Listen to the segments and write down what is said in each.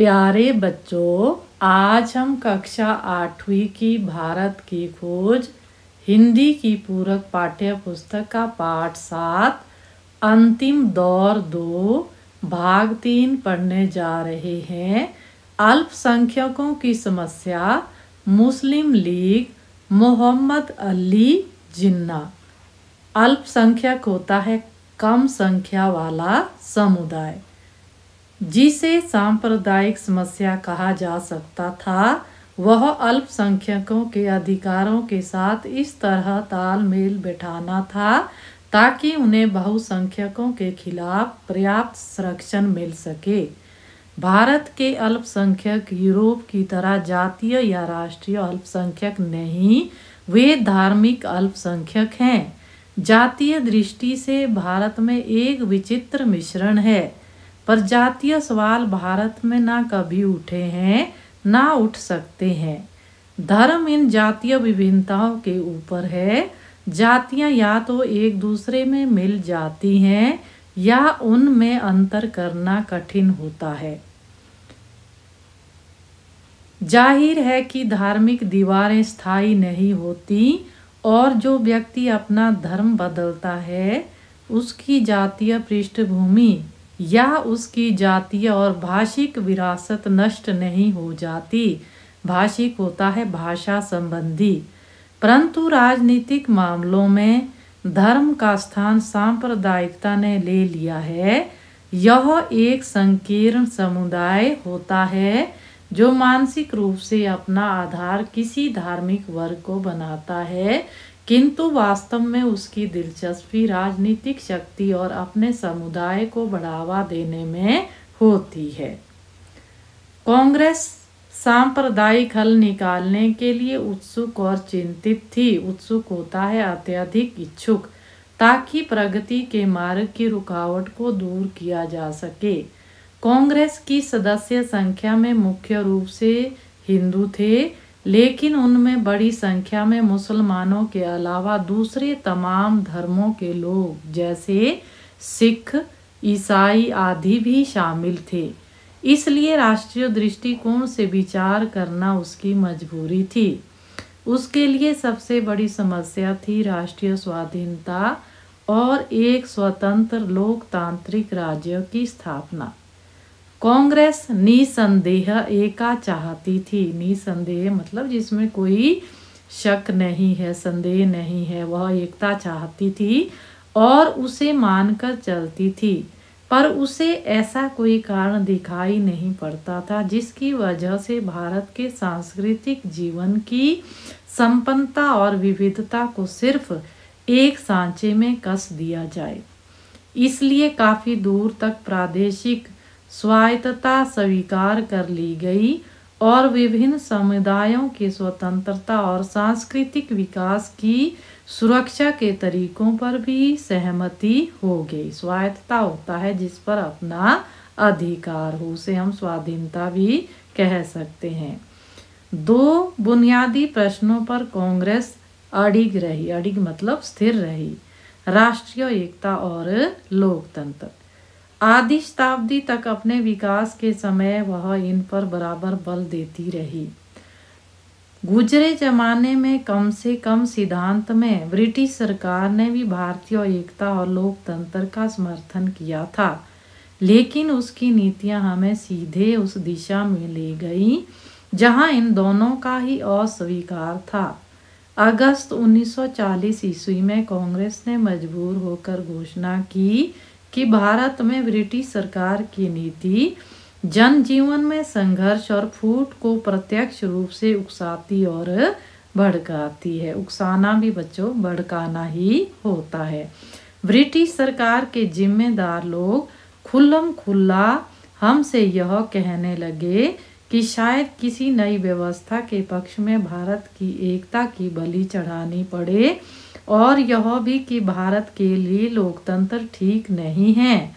प्यारे बच्चों, आज हम कक्षा 8वीं की भारत की खोज हिंदी की पूरक पाठ्य पुस्तक का पाठ 7 अंतिम दौर 2 भाग 3 पढ़ने जा रहे हैं। अल्पसंख्यकों की समस्या, मुस्लिम लीग, मोहम्मद अली जिन्ना। अल्पसंख्यक होता है कम संख्या वाला समुदाय, जिसे सांप्रदायिक समस्या कहा जा सकता था। वह अल्पसंख्यकों के अधिकारों के साथ इस तरह तालमेल बैठाना था ताकि उन्हें बहुसंख्यकों के खिलाफ पर्याप्त संरक्षण मिल सके। भारत के अल्पसंख्यक यूरोप की तरह जातीय या राष्ट्रीय अल्पसंख्यक नहीं, वे धार्मिक अल्पसंख्यक हैं। जातीय दृष्टि से भारत में एक विचित्र मिश्रण है, पर जातीय सवाल भारत में ना कभी उठे हैं ना उठ सकते हैं। धर्म इन जातीय विभिन्नताओं के ऊपर है। जातियां या तो एक दूसरे में मिल जाती हैं या उनमें अंतर करना कठिन होता है। जाहिर है कि धार्मिक दीवारें स्थायी नहीं होती और जो व्यक्ति अपना धर्म बदलता है उसकी जातीय पृष्ठभूमि या उसकी जातीय और भाषिक विरासत नष्ट नहीं हो जाती। भाषिक होता है भाषा संबंधी, परंतु राजनीतिक मामलों में धर्म का स्थान सांप्रदायिकता ने ले लिया है। यह एक संकीर्ण समुदाय होता है जो मानसिक रूप से अपना आधार किसी धार्मिक वर्ग को बनाता है, किंतु वास्तव में उसकी दिलचस्पी राजनीतिक शक्ति और अपने समुदाय को बढ़ावा देने में होती है। कांग्रेस सांप्रदायिक हल निकालने के लिए उत्सुक और चिंतित थी। उत्सुक होता है अत्यधिक इच्छुक, ताकि प्रगति के मार्ग की रुकावट को दूर किया जा सके। कांग्रेस की सदस्य संख्या में मुख्य रूप से हिंदू थे, लेकिन उनमें बड़ी संख्या में मुसलमानों के अलावा दूसरे तमाम धर्मों के लोग जैसे सिख, ईसाई आदि भी शामिल थे। इसलिए राष्ट्रीय दृष्टिकोण से विचार करना उसकी मजबूरी थी। उसके लिए सबसे बड़ी समस्या थी राष्ट्रीय स्वाधीनता और एक स्वतंत्र लोकतांत्रिक राज्य की स्थापना। कांग्रेस निसंदेह एका चाहती थी। निसंदेह मतलब जिसमें कोई शक नहीं है, संदेह नहीं है। वह एकता चाहती थी और उसे मानकर चलती थी, पर उसे ऐसा कोई कारण दिखाई नहीं पड़ता था जिसकी वजह से भारत के सांस्कृतिक जीवन की संपन्नता और विविधता को सिर्फ एक सांचे में कस दिया जाए। इसलिए काफी दूर तक प्रादेशिक स्वायत्तता स्वीकार कर ली गई और विभिन्न समुदायों की स्वतंत्रता और सांस्कृतिक विकास की सुरक्षा के तरीकों पर भी सहमति हो गई। स्वायत्तता होता है जिस पर अपना अधिकार हो, उसे हम स्वाधीनता भी कह सकते हैं। दो बुनियादी प्रश्नों पर कांग्रेस अडिग रही। अडिग मतलब स्थिर रही, राष्ट्रीय एकता और लोकतंत्र। आधी शताब्दी तक अपने विकास के समय वह इन पर बराबर बल देती रही। गुजरे जमाने में कम से कम सिद्धांत में ब्रिटिश सरकार ने भी भारतीय एकता और लोकतंत्र का समर्थन किया था, लेकिन उसकी नीतियां हमें सीधे उस दिशा में ले गई जहां इन दोनों का ही अस्वीकार था। अगस्त 1940 ईस्वी में कांग्रेस ने मजबूर होकर घोषणा की कि भारत में ब्रिटिश सरकार की नीति जनजीवन में संघर्ष और फूट को प्रत्यक्ष रूप से उकसाती और भड़काती है। उकसाना भी बच्चों भड़काना ही होता है। ब्रिटिश सरकार के जिम्मेदार लोग खुल्लम खुल्ला हमसे यह कहने लगे कि शायद किसी नई व्यवस्था के पक्ष में भारत की एकता की बलि चढ़ानी पड़े, और यह भी कि भारत के लिए लोकतंत्र ठीक नहीं है।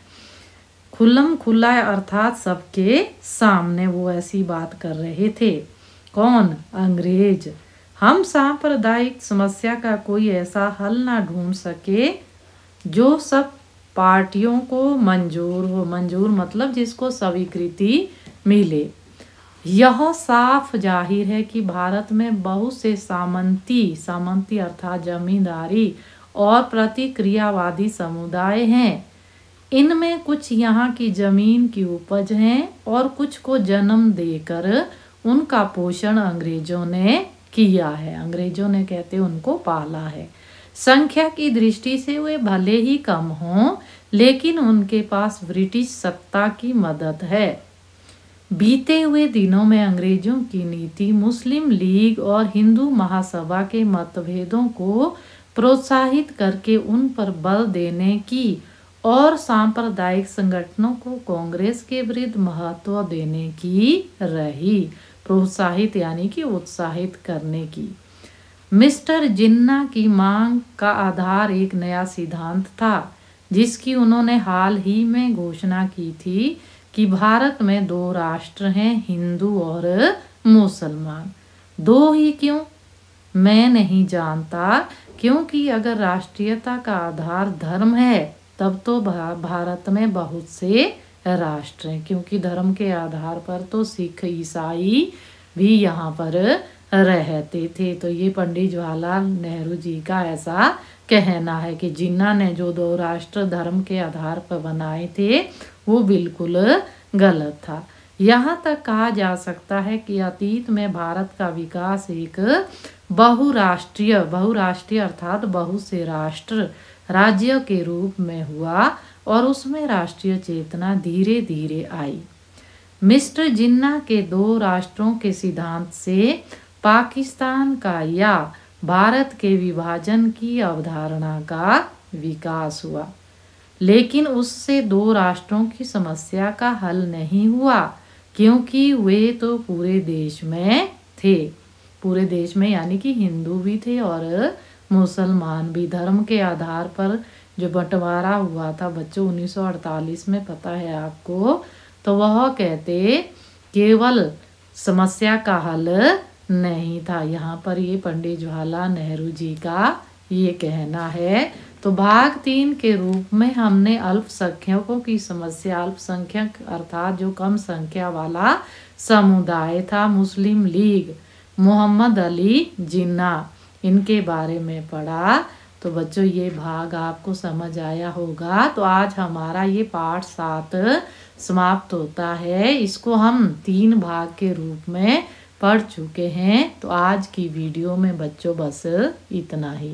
खुल्लम खुल्ला अर्थात सबके सामने वो ऐसी बात कर रहे थे। कौन? अंग्रेज। हम सांप्रदायिक समस्या का कोई ऐसा हल ना ढूंढ सके जो सब पार्टियों को मंजूर हो। मंजूर मतलब जिसको स्वीकृति मिले। यह साफ जाहिर है कि भारत में बहुत से सामंती अर्थात जमींदारी और प्रतिक्रियावादी समुदाय हैं। इनमें कुछ यहाँ की जमीन की उपज हैं और कुछ को जन्म देकर उनका पोषण अंग्रेजों ने किया है। अंग्रेजों ने कहते उनको पाला है। संख्या की दृष्टि से वे भले ही कम हों, लेकिन उनके पास ब्रिटिश सत्ता की मदद है। बीते हुए दिनों में अंग्रेजों की नीति मुस्लिम लीग और हिंदू महासभा के मतभेदों को प्रोत्साहित करके उन पर बल देने की और सांप्रदायिक संगठनों को कांग्रेस के विरुद्ध महत्व देने की रही। प्रोत्साहित यानी कि उत्साहित करने की। मिस्टर जिन्ना की मांग का आधार एक नया सिद्धांत था, जिसकी उन्होंने हाल ही में घोषणा की थी कि भारत में 2 राष्ट्र हैं, हिंदू और मुसलमान। 2 ही क्यों, मैं नहीं जानता, क्योंकि अगर राष्ट्रीयता का आधार धर्म है तब तो भारत में बहुत से राष्ट्र हैं, क्योंकि धर्म के आधार पर तो सिख ईसाई भी यहाँ पर रहते थे। तो ये पंडित जवाहरलाल नेहरू जी का ऐसा कहना है कि जिन्ना ने जो 2 राष्ट्र धर्म के आधार पर बनाए थे वो बिल्कुल गलत था। यहाँ तक कहा जा सकता है कि अतीत में भारत का विकास एक बहुराष्ट्रीय अर्थात बहुत से राष्ट्र राज्य के रूप में हुआ और उसमें राष्ट्रीय चेतना धीरे धीरे आई। मिस्टर जिन्ना के 2 राष्ट्रों के सिद्धांत से पाकिस्तान का या भारत के विभाजन की अवधारणा का विकास हुआ, लेकिन उससे 2 राष्ट्रों की समस्या का हल नहीं हुआ, क्योंकि वे तो पूरे देश में थे। पूरे देश में यानी कि हिंदू भी थे और मुसलमान भी। धर्म के आधार पर जो बंटवारा हुआ था बच्चों 1948 में, पता है आपको, तो वह कहते केवल समस्या का हल नहीं था। यहाँ पर ये पंडित जवाहरलाल नेहरू जी का ये कहना है। तो भाग 3 के रूप में हमने अल्पसंख्यकों की समस्या, अल्पसंख्यक अर्थात जो कम संख्या वाला समुदाय था, मुस्लिम लीग, मोहम्मद अली जिन्ना, इनके बारे में पढ़ा। तो बच्चों ये भाग आपको समझ आया होगा। तो आज हमारा ये पाठ 7 समाप्त होता है। इसको हम 3 भाग के रूप में पढ़ चुके हैं। तो आज की वीडियो में बच्चों बस इतना ही।